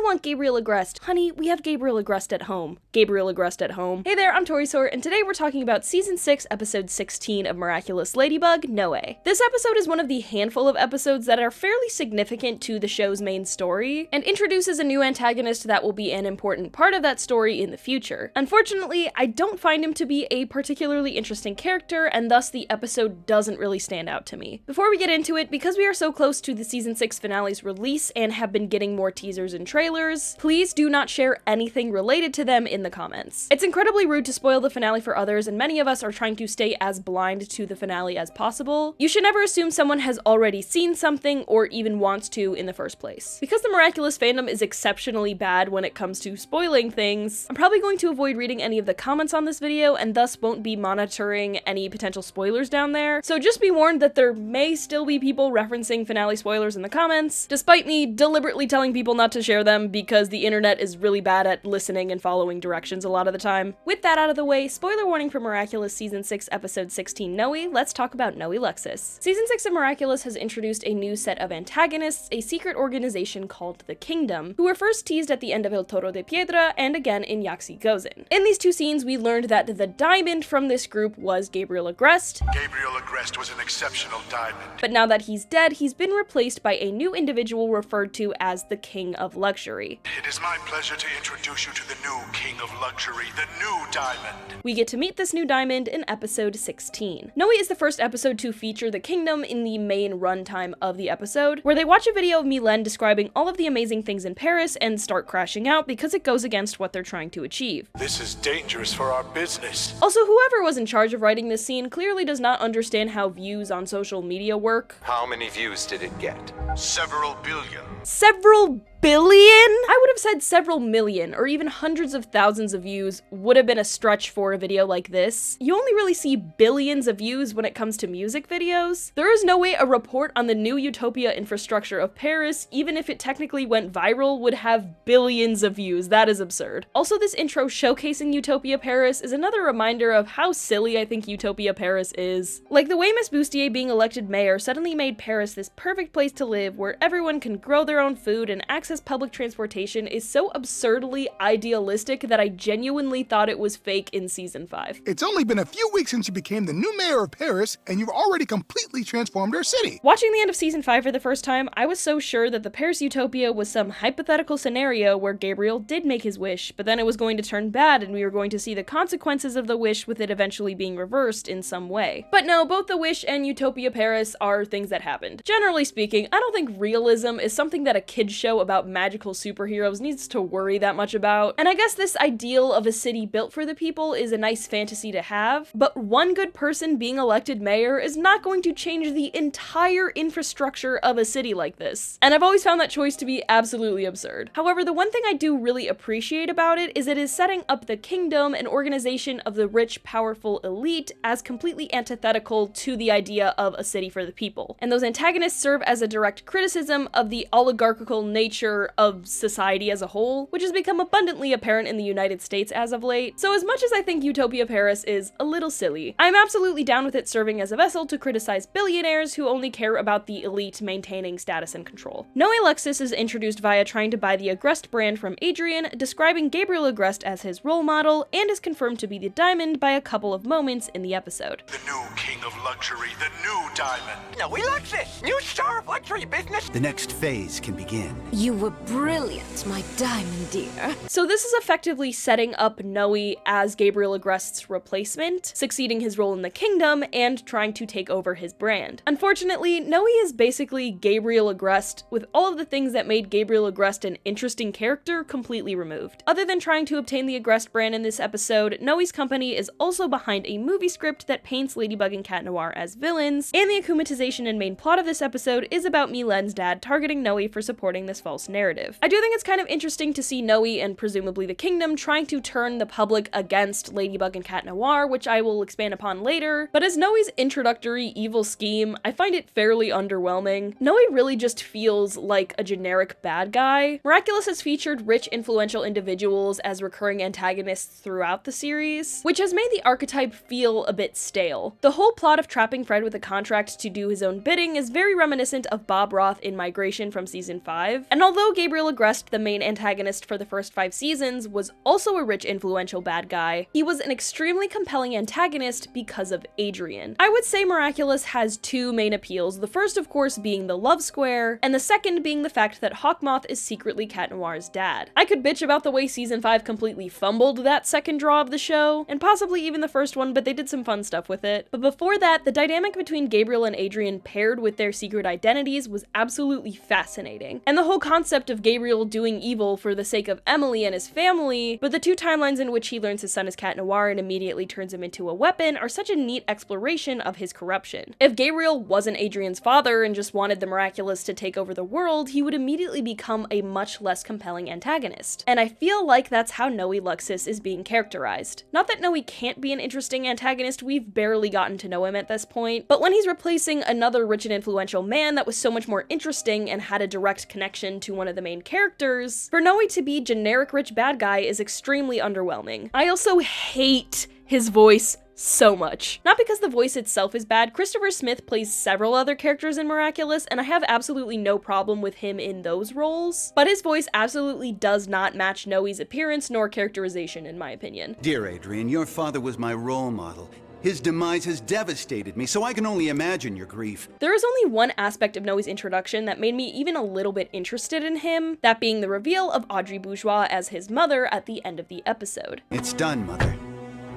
want Gabriel Agreste. Honey, we have Gabriel Agreste at home. Gabriel Agreste at home. Hey there, I'm Tori Sort, and today we're talking about Season 6, Episode 16 of Miraculous Ladybug, Noé. This episode is one of the handful of episodes that are fairly significant to the show's main story, and introduces a new antagonist that will be an important part of that story in the future. Unfortunately, I don't find him to be a particularly interesting character, and thus the episode doesn't really stand out to me. Before we get into it, because we are so close to the Season 6 finale's release and have been getting more teasers and trailers, please do not share anything related to them in the comments. It's incredibly rude to spoil the finale for others, and many of us are trying to stay as blind to the finale as possible. You should never assume someone has already seen something or even wants to in the first place. Because the Miraculous fandom is exceptionally bad when it comes to spoiling things, I'm probably going to avoid reading any of the comments on this video and thus won't be monitoring any potential spoilers down there. So just be warned that there may still be people referencing finale spoilers in the comments, despite me deliberately telling people not to share them because the internet is really bad at listening and following directions a lot of the time. With that out of the way, spoiler warning for Miraculous Season 6 Episode 16 Noé, let's talk about Noé Luxus. Season 6 of Miraculous has introduced a new set of antagonists, a secret organization called the Kingdom, who were first teased at the end of El Toro de Piedra and again in Yaxi Gozen. In these two scenes, we learned that the diamond from this group was Gabriel Agreste. Gabriel Agreste was an exceptional diamond. But now that he's dead, he's been replaced by a new individual referred to as the King of Luxury. It is my pleasure to introduce you to the new King of Luxury, the new diamond. We get to meet this new diamond in episode 16. Noé is the first episode to feature the Kingdom in the main runtime of the episode, where they watch a video of Mylene describing all of the amazing things in Paris and start crashing out because it goes against what they're trying to achieve. This is dangerous for our business. Also, whoever was in charge of writing this scene clearly does not understand how views on social media work. How many views did it get? Several billion. Several billion? I would have said several million, or even hundreds of thousands of views would have been a stretch for a video like this. You only really see billions of views when it comes to music videos. There is no way a report on the new Utopia infrastructure of Paris, even if it technically went viral, would have billions of views. That is absurd. Also, this intro showcasing Utopia Paris is another reminder of how silly I think Utopia Paris is. Like, the way Miss Bustier being elected mayor suddenly made Paris this perfect place to live where everyone can grow their own food and access public transportation is so absurdly idealistic that I genuinely thought it was fake in Season 5. It's only been a few weeks since you became the new mayor of Paris, and you've already completely transformed our city. Watching the end of Season 5 for the first time, I was so sure that the Paris Utopia was some hypothetical scenario where Gabriel did make his wish, but then it was going to turn bad and we were going to see the consequences of the wish with it eventually being reversed in some way. But no, both the wish and Utopia Paris are things that happened. Generally speaking, I don't think realism is something that a kid's show about magical superheroes needs to worry that much about. And I guess this ideal of a city built for the people is a nice fantasy to have, but one good person being elected mayor is not going to change the entire infrastructure of a city like this. And I've always found that choice to be absolutely absurd. However, the one thing I do really appreciate about it is setting up the Kingdom, an organization of the rich, powerful elite, as completely antithetical to the idea of a city for the people. And those antagonists serve as a direct criticism of the oligarchical nature of society as a whole, which has become abundantly apparent in the United States as of late. So as much as I think Utopia Paris is a little silly, I'm absolutely down with it serving as a vessel to criticize billionaires who only care about the elite maintaining status and control. Noé Luxus is introduced via trying to buy the Agreste brand from Adrian, describing Gabriel Agreste as his role model, and is confirmed to be the diamond by a couple of moments in the episode. The new King of Luxury, the new diamond. Noé Luxus, new star of luxury business. The next phase can begin. You were brilliant, my diamond dear. So this is effectively setting up Noé as Gabriel Agreste's replacement, succeeding his role in the Kingdom, and trying to take over his brand. Unfortunately, Noé is basically Gabriel Agreste, with all of the things that made Gabriel Agreste an interesting character completely removed. Other than trying to obtain the Agreste brand in this episode, Noé's company is also behind a movie script that paints Ladybug and Cat Noir as villains, and the akumatization and main plot of this episode is about Mylene's dad targeting Noé for supporting this false narrative. I do think it's kind of interesting to see Noé and presumably the Kingdom trying to turn the public against Ladybug and Cat Noir, which I will expand upon later, but as Noé's introductory evil scheme, I find it fairly underwhelming. Noé really just feels like a generic bad guy. Miraculous has featured rich, influential individuals as recurring antagonists throughout the series, which has made the archetype feel a bit stale. The whole plot of trapping Fred with a contract to do his own bidding is very reminiscent of Bob Roth in Migration from Season 5, and although Gabriel Agreste, the main antagonist for the first 5 seasons, was also a rich, influential bad guy, he was an extremely compelling antagonist because of Adrian. I would say Miraculous has 2 main appeals, the first of course being the love square, and the second being the fact that Hawkmoth is secretly Cat Noir's dad. I could bitch about the way season 5 completely fumbled that second draw of the show, and possibly even the first one, but they did some fun stuff with it. But before that, the dynamic between Gabriel and Adrian paired with their secret identities was absolutely fascinating. And the whole concept of Gabriel doing evil for the sake of Emily and his family, but the 2 timelines in which he learns his son is Cat Noir and immediately turns him into a weapon are such a neat exploration of his corruption. If Gabriel wasn't Adrian's father and just wanted the Miraculous to take over the world, he would immediately become a much less compelling antagonist. And I feel like that's how Noé Luxus is being characterized. Not that Noé can't be an interesting antagonist, we've barely gotten to know him at this point, but when he's replacing another rich and influential man that was so much more interesting and had a direct connection to one of the main characters, for Noé to be generic rich bad guy is extremely underwhelming. I also hate his voice so much. Not because the voice itself is bad, Christopher Smith plays several other characters in Miraculous, and I have absolutely no problem with him in those roles, but his voice absolutely does not match Noé's appearance nor characterization in my opinion. Dear Adrian, your father was my role model. His demise has devastated me, so I can only imagine your grief. There is only one aspect of Noé's introduction that made me even a little bit interested in him, that being the reveal of Audrey Bourgeois as his mother at the end of the episode. It's done, Mother.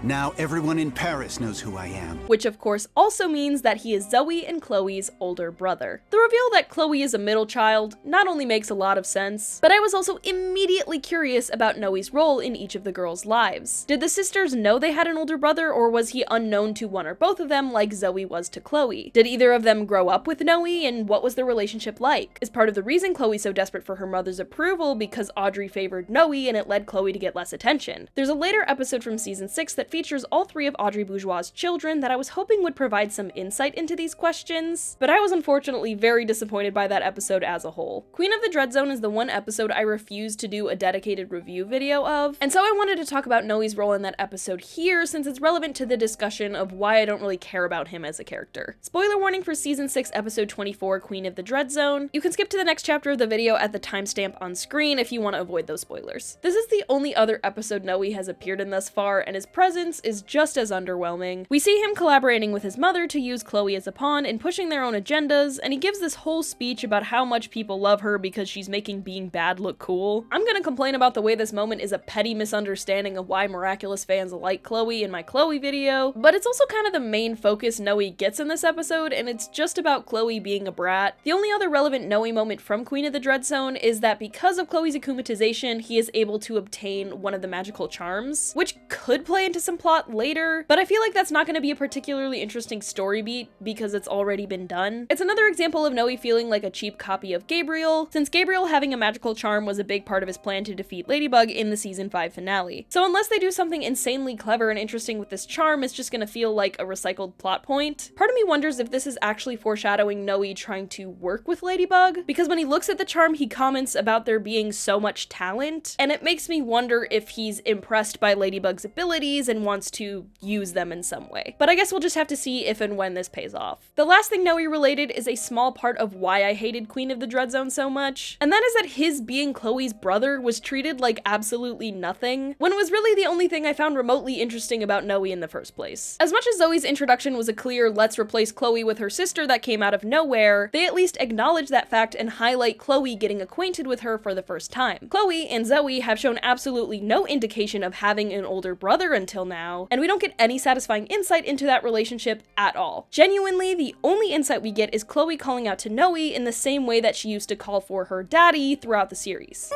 Now everyone in Paris knows who I am. Which of course also means that he is Zoe and Chloe's older brother. The reveal that Chloe is a middle child not only makes a lot of sense, but I was also immediately curious about Noé's role in each of the girls' lives. Did the sisters know they had an older brother, or was he unknown to one or both of them like Zoe was to Chloe? Did either of them grow up with Noé, and what was their relationship like? Is part of the reason Chloe's so desperate for her mother's approval because Audrey favored Noé and it led Chloe to get less attention? There's a later episode from season 6 that features all 3 of Audrey Bourgeois' children that I was hoping would provide some insight into these questions, but I was unfortunately very disappointed by that episode as a whole. Queen of the Dreadzone is the one episode I refused to do a dedicated review video of, and so I wanted to talk about Noé's role in that episode here since it's relevant to the discussion of why I don't really care about him as a character. Spoiler warning for season 6 episode 24, Queen of the Dreadzone. You can skip to the next chapter of the video at the timestamp on screen if you want to avoid those spoilers. This is the only other episode Noé has appeared in thus far, and his presence is just as underwhelming. We see him collaborating with his mother to use Chloe as a pawn and pushing their own agendas, and he gives this whole speech about how much people love her because she's making being bad look cool. I'm gonna complain about the way this moment is a petty misunderstanding of why Miraculous fans like Chloe in my Chloe video, but it's also kind of the main focus Noé gets in this episode, and it's just about Chloe being a brat. The only other relevant Noé moment from Queen of the Dreadzone is that because of Chloe's akumatization, he is able to obtain one of the magical charms, which could play into some plot later, but I feel like that's not going to be a particularly interesting story beat because it's already been done. It's another example of Noé feeling like a cheap copy of Gabriel, since Gabriel having a magical charm was a big part of his plan to defeat Ladybug in the season 5 finale. So unless they do something insanely clever and interesting with this charm, it's just going to feel like a recycled plot point. Part of me wonders if this is actually foreshadowing Noé trying to work with Ladybug, because when he looks at the charm, he comments about there being so much talent, and it makes me wonder if he's impressed by Ladybug's abilities and wants to use them in some way. But I guess we'll just have to see if and when this pays off. The last thing Noé related is a small part of why I hated Queen of the Dreadzone so much, and that is that his being Chloe's brother was treated like absolutely nothing, when it was really the only thing I found remotely interesting about Noé in the first place. As much as Zoe's introduction was a clear let's replace Chloe with her sister that came out of nowhere, they at least acknowledge that fact and highlight Chloe getting acquainted with her for the first time. Chloe and Zoe have shown absolutely no indication of having an older brother until now, and we don't get any satisfying insight into that relationship at all. Genuinely, the only insight we get is Chloe calling out to Noé in the same way that she used to call for her daddy throughout the series.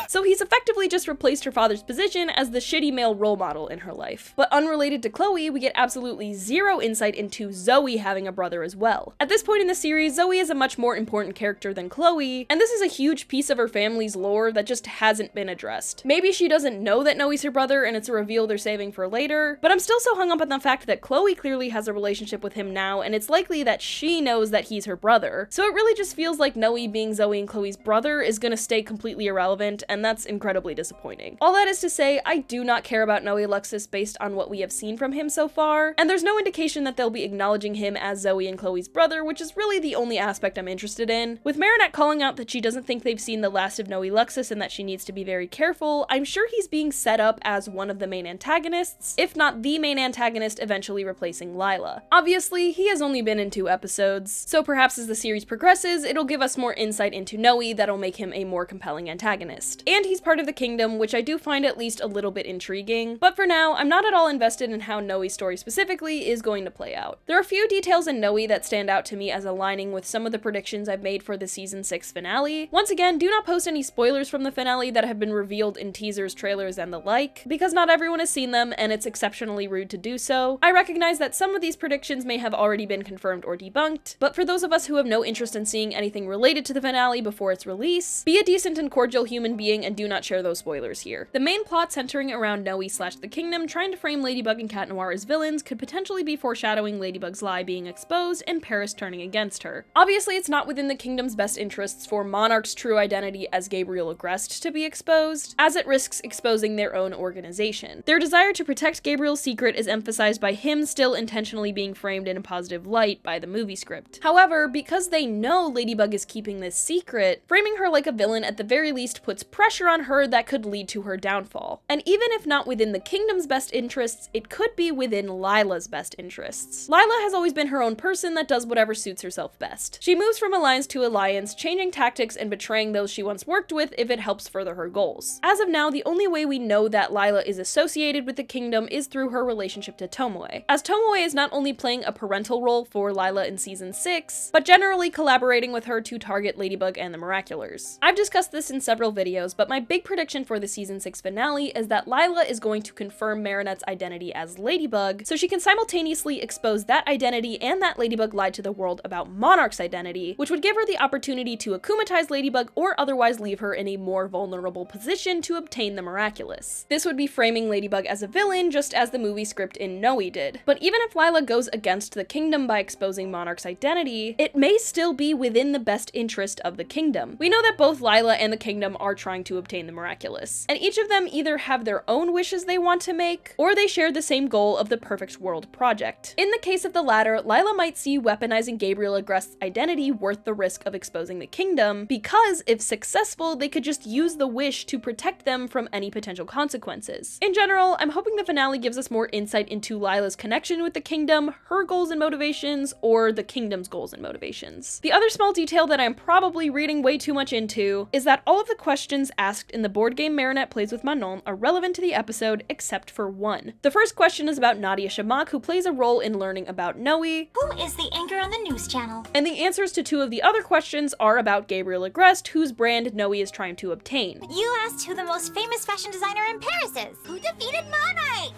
So he's effectively just replaced her father's position as the shitty male role model in her life. But unrelated to Chloe, we get absolutely zero insight into Zoe having a brother as well. At this point in the series, Zoe is a much more important character than Chloe, and this is a huge piece of her family's lore that just hasn't been addressed. Maybe she doesn't know that Noé's her brother and it's a reveal they're saving for later, but I'm still so hung up on the fact that Chloe clearly has a relationship with him now, and it's likely that she knows that he's her brother. So it really just feels like Noé being Zoe and Chloe's brother is gonna stay completely irrelevant, and and that's incredibly disappointing. All that is to say, I do not care about Noé Luxus based on what we have seen from him so far, and there's no indication that they'll be acknowledging him as Zoe and Chloe's brother, which is really the only aspect I'm interested in. With Marinette calling out that she doesn't think they've seen the last of Noé Luxus and that she needs to be very careful, I'm sure he's being set up as one of the main antagonists, if not the main antagonist, eventually replacing Lila. Obviously, he has only been in 2 episodes, so perhaps as the series progresses, it'll give us more insight into Noé that'll make him a more compelling antagonist. And he's part of the kingdom, which I do find at least a little bit intriguing, but for now, I'm not at all invested in how Noé's story specifically is going to play out. There are a few details in Noé that stand out to me as aligning with some of the predictions I've made for the season 6 finale. Once again, do not post any spoilers from the finale that have been revealed in teasers, trailers, and the like, because not everyone has seen them, and it's exceptionally rude to do so. I recognize that some of these predictions may have already been confirmed or debunked, but for those of us who have no interest in seeing anything related to the finale before its release, be a decent and cordial human being and do not share those spoilers here. The main plot centering around Noé/the Kingdom trying to frame Ladybug and Cat Noir as villains could potentially be foreshadowing Ladybug's lie being exposed and Paris turning against her. Obviously, it's not within the kingdom's best interests for Monarch's true identity as Gabriel Agreste to be exposed, as it risks exposing their own organization. Their desire to protect Gabriel's secret is emphasized by him still intentionally being framed in a positive light by the movie script. However, because they know Ladybug is keeping this secret, framing her like a villain at the very least puts pressure on her that could lead to her downfall. And even if not within the kingdom's best interests, it could be within Lila's best interests. Lila has always been her own person that does whatever suits herself best. She moves from alliance to alliance, changing tactics and betraying those she once worked with if it helps further her goals. As of now, the only way we know that Lila is associated with the kingdom is through her relationship to Tomoe, as Tomoe is not only playing a parental role for Lila in season 6, but generally collaborating with her to target Ladybug and the Miraculous. I've discussed this in several videos, but my big prediction for the season 6 finale is that Lila is going to confirm Marinette's identity as Ladybug, so she can simultaneously expose that identity and that Ladybug lied to the world about Monarch's identity, which would give her the opportunity to akumatize Ladybug or otherwise leave her in a more vulnerable position to obtain the Miraculous. This would be framing Ladybug as a villain, just as the movie script in Noé did. But even if Lila goes against the kingdom by exposing Monarch's identity, it may still be within the best interest of the kingdom. We know that both Lila and the kingdom are trying to obtain the Miraculous, and each of them either have their own wishes they want to make, or they share the same goal of the Perfect World project. In the case of the latter, Lila might see weaponizing Gabriel Agreste's identity worth the risk of exposing the kingdom, because if successful, they could just use the wish to protect them from any potential consequences. In general, I'm hoping the finale gives us more insight into Lila's connection with the kingdom, her goals and motivations, or the kingdom's goals and motivations. The other small detail that I'm probably reading way too much into is that all of the questions asked in the board game Marinette plays with Manon are relevant to the episode except for one. The first question is about Nadia Shamak, who plays a role in learning about Noé. Who is the anchor on the news channel? And the answers to 2 of the other questions are about Gabriel Agreste, whose brand Noé is trying to obtain. You asked who the most famous fashion designer in Paris is. Who defeated Monarch?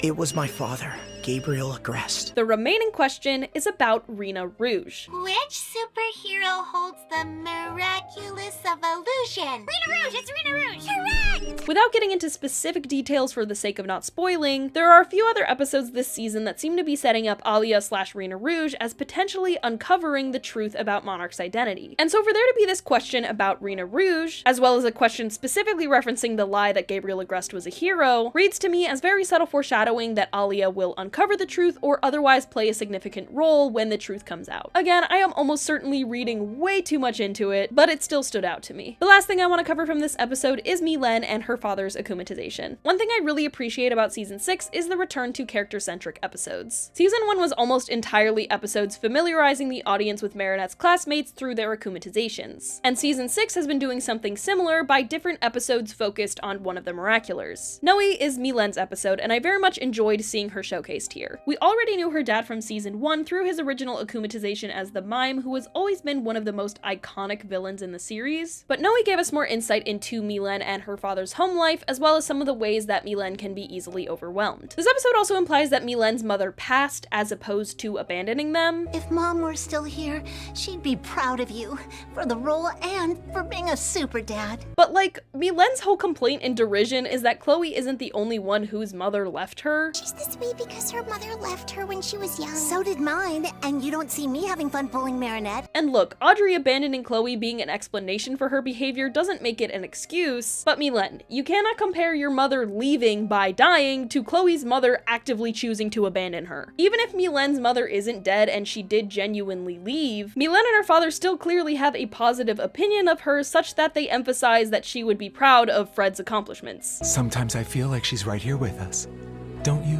It was my father, Gabriel Agreste. The remaining question is about Rena Rouge. Which superhero holds the miraculous evolution? Rena Rouge! It's Rena Rouge! Correct! Without getting into specific details for the sake of not spoiling, there are a few other episodes this season that seem to be setting up Alia/Rena Rouge as potentially uncovering the truth about Monarch's identity. And so for there to be this question about Rena Rouge, as well as a question specifically referencing the lie that Gabriel Agreste was a hero, reads to me as very subtle foreshadowing that Alia will uncover the truth or otherwise play a significant role when the truth comes out. Again, I am almost certainly reading way too much into it, but it still stood out to me. The last thing I want to cover from this episode is Mylene and her father's akumatization. One thing I really appreciate about season 6 is the return to character-centric episodes. Season 1 was almost entirely episodes familiarizing the audience with Marinette's classmates through their akumatizations, and season 6 has been doing something similar by different episodes focused on one of the Miraculars. Noé is Mylene's episode, and I very much enjoyed seeing her showcased here. We already knew her dad from season 1 through his original akumatization as the Mime, who has always been one of the most iconic villains in the series, but Noé gave us more insight into Mylene and her father's home life, as well as some of the ways that Mylene can be easily overwhelmed. This episode also implies that Mylene's mother passed as opposed to abandoning them. If Mom were still here, she'd be proud of you for the role and for being a super dad. But like, Mylene's whole complaint and derision is that Chloé isn't the only one whose mother left her. her. She's this way because her mother left her when she was young. So did mine, and you don't see me having fun pulling Marinette. And look, Audrey abandoning Chloe being an explanation for her behavior doesn't make it an excuse, but Mylene, you cannot compare your mother leaving by dying to Chloe's mother actively choosing to abandon her. Even if Mylene's mother isn't dead and she did genuinely leave, Mylene and her father still clearly have a positive opinion of her such that they emphasize that she would be proud of Fred's accomplishments. Sometimes I feel like she's right here with us. Don't you?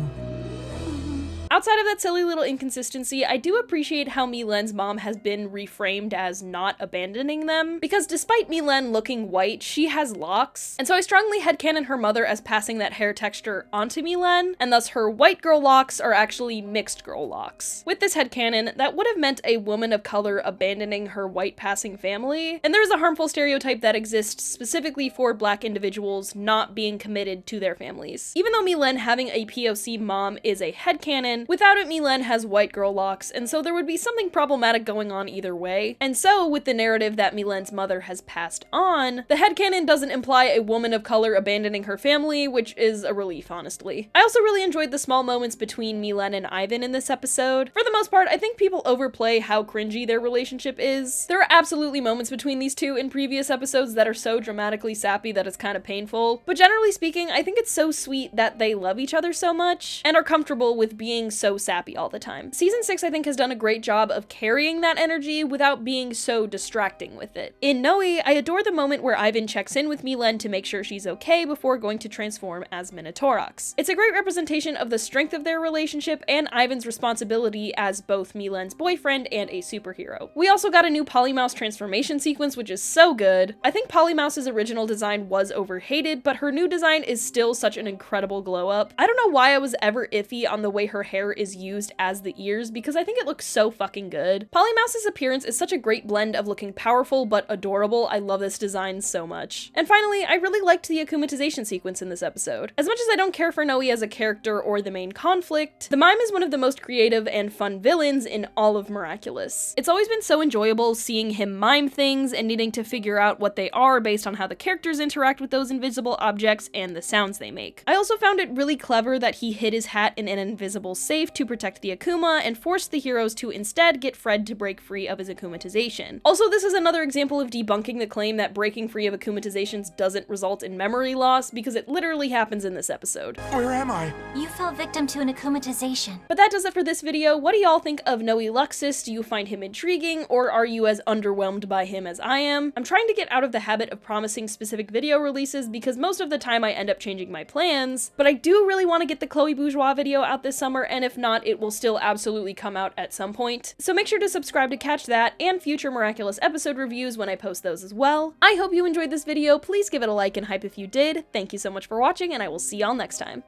Outside of that silly little inconsistency, I do appreciate how Mylene's mom has been reframed as not abandoning them, because despite Mylene looking white, she has locks, and so I strongly headcanon her mother as passing that hair texture onto Mylene, and thus her white girl locks are actually mixed girl locks. With this headcanon, that would have meant a woman of color abandoning her white passing family, and there is a harmful stereotype that exists specifically for Black individuals not being committed to their families. Even though Mylene having a POC mom is a headcanon, without it, Mylene has white girl locks, and so there would be something problematic going on either way. And so, with the narrative that Mylene's mother has passed on, the headcanon doesn't imply a woman of color abandoning her family, which is a relief, honestly. I also really enjoyed the small moments between Mylene and Ivan in this episode. For the most part, I think people overplay how cringy their relationship is. There are absolutely moments between these two in previous episodes that are so dramatically sappy that it's kind of painful, but generally speaking, I think it's so sweet that they love each other so much and are comfortable with being so sappy all the time. Season 6, I think, has done a great job of carrying that energy without being so distracting with it. In Noe, I adore the moment where Ivan checks in with Mylene to make sure she's okay before going to transform as Minotaurox. It's a great representation of the strength of their relationship and Ivan's responsibility as both Mylene's boyfriend and a superhero. We also got a new Polymouse transformation sequence, which is so good. I think Polymouse's original design was overhated, but her new design is still such an incredible glow up. I don't know why I was ever iffy on the way her hair is used as the ears, because I think it looks so fucking good. Polymouse's appearance is such a great blend of looking powerful but adorable. I love this design so much. And finally, I really liked the akumatization sequence in this episode. As much as I don't care for Noe as a character or the main conflict, the Mime is one of the most creative and fun villains in all of Miraculous. It's always been so enjoyable seeing him mime things and needing to figure out what they are based on how the characters interact with those invisible objects and the sounds they make. I also found it really clever that he hid his hat in an invisible safe to protect the Akuma and forced the heroes to instead get Fred to break free of his akumatization. Also, this is another example of debunking the claim that breaking free of akumatizations doesn't result in memory loss, because it literally happens in this episode. Where am I? You fell victim to an akumatization. But that does it for this video. What do y'all think of Noé Luxus? Do you find him intriguing, or are you as underwhelmed by him as I am? I'm trying to get out of the habit of promising specific video releases because most of the time I end up changing my plans, but I do really want to get the Chloe Bourgeois video out this summer, and if not, it will still absolutely come out at some point. So make sure to subscribe to catch that and future Miraculous episode reviews when I post those as well. I hope you enjoyed this video. Please give it a like and hype if you did. Thank you so much for watching, and I will see y'all next time.